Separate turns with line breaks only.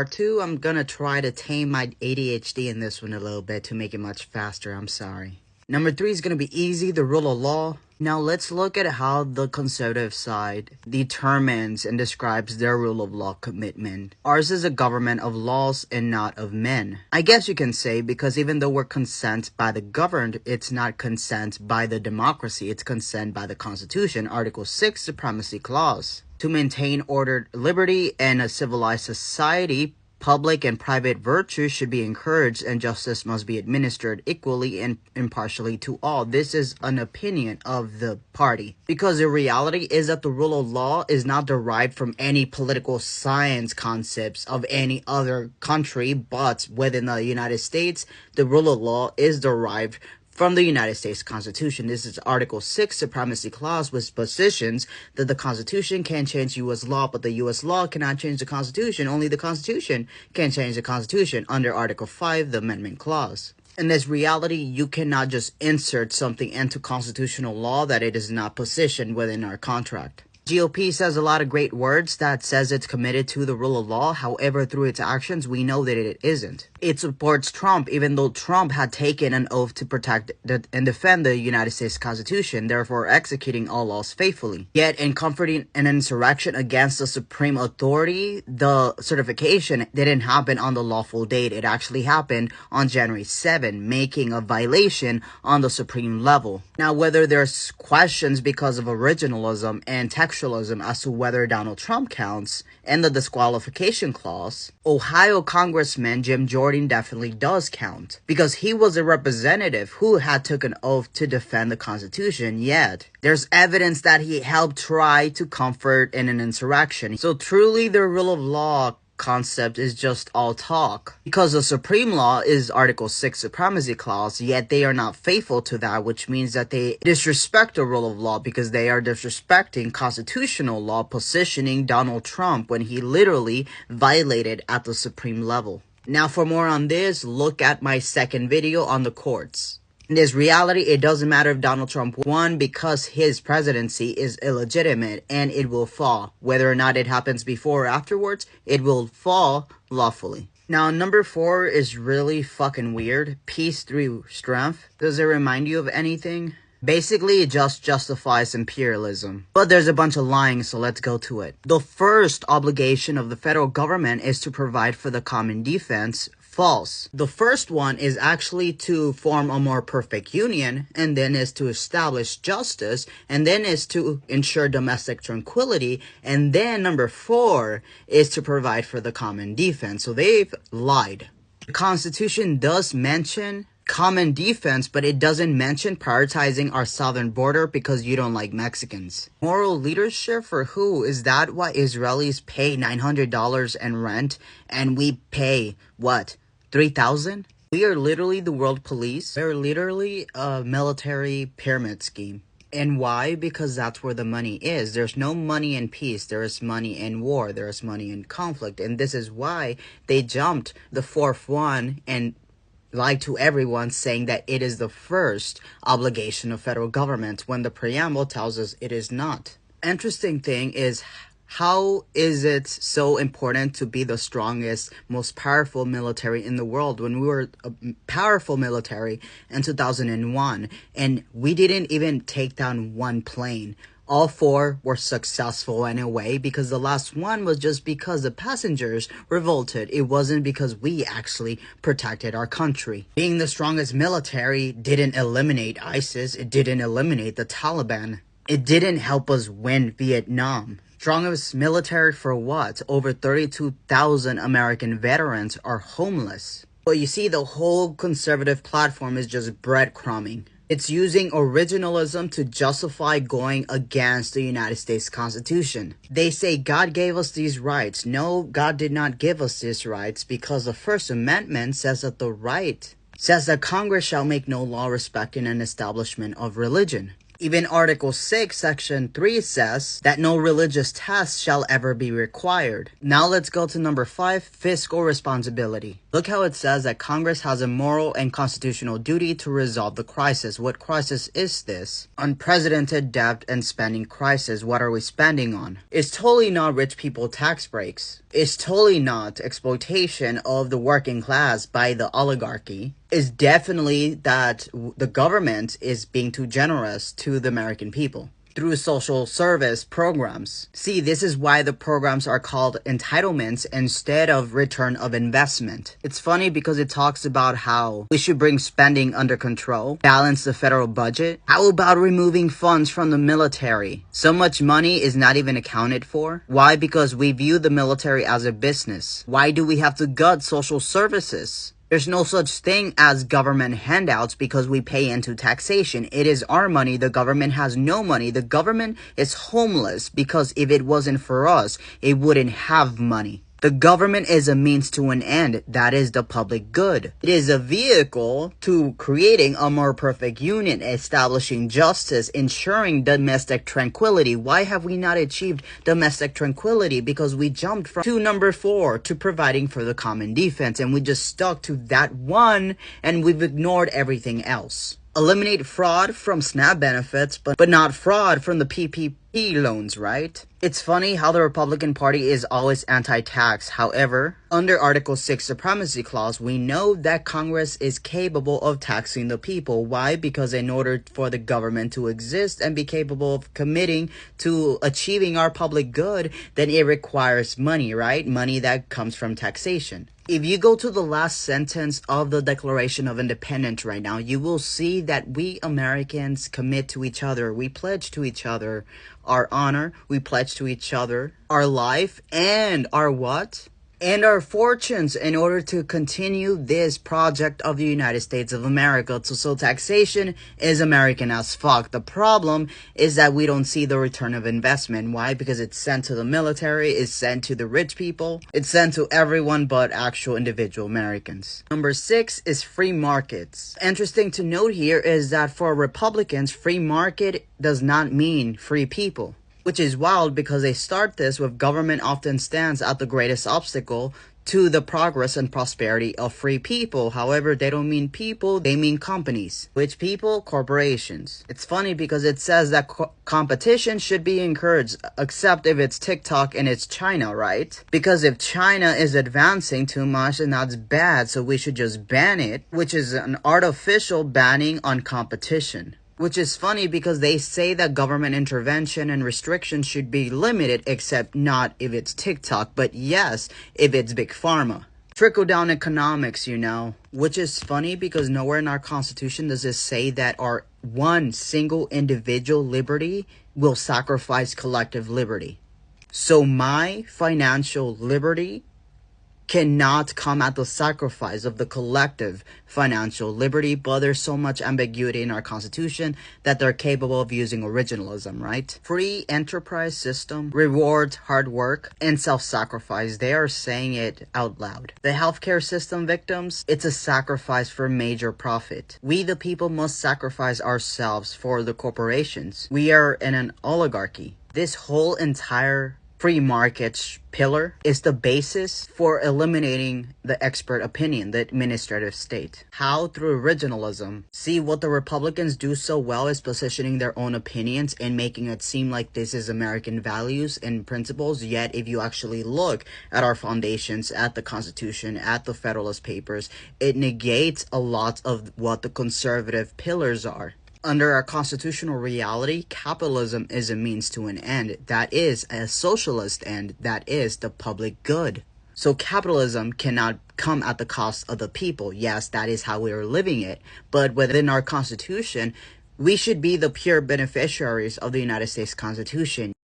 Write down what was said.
Part 2, I'm gonna try to tame my ADHD in this one a little bit to make it much faster. I'm sorry. Number 3 is gonna be easy, the rule of law. Now let's look at how the conservative side determines and describes their rule of law commitment. Ours is a government of laws and not of men. I guess you can say, because even though we're consent by the governed, it's not consent by the democracy, it's consent by the Constitution, Article 6, Supremacy Clause. To maintain ordered liberty and a civilized society, public and private virtues should be encouraged and justice must be administered equally and impartially to all. This is an opinion of the party. Because the reality is that the rule of law is not derived from any political science concepts of any other country, but within the United States, the rule of law is derived from the United States Constitution. This is Article 6, Supremacy Clause, which positions that the Constitution can change U.S. law, but the U.S. law cannot change the Constitution. Only the Constitution can change the Constitution under Article 5, the Amendment Clause. In this reality, you cannot just insert something into constitutional law that it is not positioned within our contract. GOP says a lot of great words that says it's committed to the rule of law. However, through its actions, we know that it isn't. It supports Trump, even though Trump had taken an oath to protect and defend the United States Constitution, therefore executing all laws faithfully. Yet, in comforting an insurrection against the supreme authority, the certification didn't happen on the lawful date. It actually happened on January 7, making a violation on the supreme level. Now, whether there's questions because of originalism and textualism as to whether Donald Trump counts and the disqualification clause, Ohio Congressman Jim Jordan definitely does count, because he was a representative who had took an oath to defend the Constitution, yet there's evidence that he helped try to comfort in an insurrection. So truly the rule of law concept is just all talk, because the supreme law is Article 6 Supremacy Clause, yet they are not faithful to that, which means that they disrespect the rule of law because they are disrespecting constitutional law, positioning Donald Trump when he literally violated at the supreme level. Now for more on this, look at my second video on the courts. In this reality, it doesn't matter if Donald Trump won, because his presidency is illegitimate and it will fall. Whether or not it happens before or afterwards, it will fall lawfully. Now, number 4 is really fucking weird. Peace through strength. Does it remind you of anything? Basically, it just justifies imperialism. But there's a bunch of lying, so let's go to it. The first obligation of the federal government is to provide for the common defense. False. The first one is actually to form a more perfect union, and then is to establish justice, and then is to ensure domestic tranquility, and then number 4 is to provide for the common defense. So they've lied. The Constitution does mention common defense, but it doesn't mention prioritizing our southern border because you don't like Mexicans. Moral leadership for who? Is that why Israelis pay $900 in rent and we pay, what, $3,000? We are literally the world police. We're literally a military pyramid scheme. And why? Because that's where the money is. There's no money in peace. There is money in war. There is money in conflict. And this is why they jumped the fourth one and lied to everyone, saying that it is the first obligation of federal government when the preamble tells us it is not. Interesting thing is, how is it so important to be the strongest, most powerful military in the world when we were a powerful military in 2001 and we didn't even take down one plane? All 4 were successful in a way, because the last one was just because the passengers revolted. It wasn't because we actually protected our country. Being the strongest military didn't eliminate ISIS. It didn't eliminate the Taliban. It didn't help us win Vietnam. Strongest military for what? Over 32,000 American veterans are homeless. But you see, the whole conservative platform is just breadcrumbing. It's using originalism to justify going against the United States Constitution. They say God gave us these rights. No, God did not give us these rights, because the First Amendment says that Congress shall make no law respecting an establishment of religion. Even Article 6, Section 3 says that no religious test shall ever be required. Now let's go to number 5, fiscal responsibility. Look how it says that Congress has a moral and constitutional duty to resolve the crisis. What crisis is this? Unprecedented debt and spending crisis. What are we spending on? It's totally not rich people tax breaks. It's totally not exploitation of the working class by the oligarchy. It's definitely that the government is being too generous to the American people through social service programs. See, this is why the programs are called entitlements instead of return of investment. It's funny because it talks about how we should bring spending under control, balance the federal budget. How about removing funds from the military? So much money is not even accounted for. Why? Because we view the military as a business. Why do we have to gut social services? There's no such thing as government handouts because we pay into taxation. It is our money. The government has no money. The government is homeless because if it wasn't for us, it wouldn't have money. The government is a means to an end. That is the public good. It is a vehicle to creating a more perfect union, establishing justice, ensuring domestic tranquility. Why have we not achieved domestic tranquility? Because we jumped from to number 4 to providing for the common defense, and we just stuck to that one, and we've ignored everything else. Eliminate fraud from SNAP benefits, but not fraud from the PPP loans, right? It's funny how the Republican Party is always anti-tax. However, under Article 6 Supremacy Clause, we know that Congress is capable of taxing the people. Why? Because in order for the government to exist and be capable of committing to achieving our public good, then it requires money, right? Money that comes from taxation. If you go to the last sentence of the Declaration of Independence right now, you will see that we Americans commit to each other. We pledge to each other our honor. We pledge to each other our life and our what? And our fortunes in order to continue this project of the United States of America. So taxation is American as fuck. The problem is that we don't see the return of investment. Why? Because it's sent to the military, it's sent to the rich people, it's sent to everyone but actual individual Americans. Number 6 is free markets. Interesting to note here is that for Republicans, free market does not mean free people. Which is wild because they start this with government often stands at the greatest obstacle to the progress and prosperity of free people. However, they don't mean people, they mean companies. Which people? Corporations. It's funny because it says that competition should be encouraged, except if it's TikTok and it's China, right? Because if China is advancing too much, then that's bad, so we should just ban it, which is an artificial banning on competition. Which is funny because they say that government intervention and restrictions should be limited, except not if it's TikTok, but yes, if it's Big Pharma. Trickle-down economics, you know, which is funny because nowhere in our Constitution does it say that our one single individual liberty will sacrifice collective liberty. So my financial liberty cannot come at the sacrifice of the collective financial liberty, but there's so much ambiguity in our Constitution that they're capable of using originalism, right? Free enterprise system rewards hard work and self-sacrifice. They are saying it out loud. The healthcare system victims, it's a sacrifice for major profit. We the people must sacrifice ourselves for the corporations. We are in an oligarchy. This whole entire free market pillar is the basis for eliminating the expert opinion, the administrative state. How? Through originalism. See, what the Republicans do so well is positioning their own opinions and making it seem like this is American values and principles, yet if you actually look at our foundations, at the Constitution, at the Federalist Papers, it negates a lot of what the conservative pillars are. Under our constitutional reality, capitalism is a means to an end. That is a socialist end. That is the public good. So capitalism cannot come at the cost of the people. Yes, that is how we are living it. But within our Constitution, we should be the pure beneficiaries of the United States Constitution.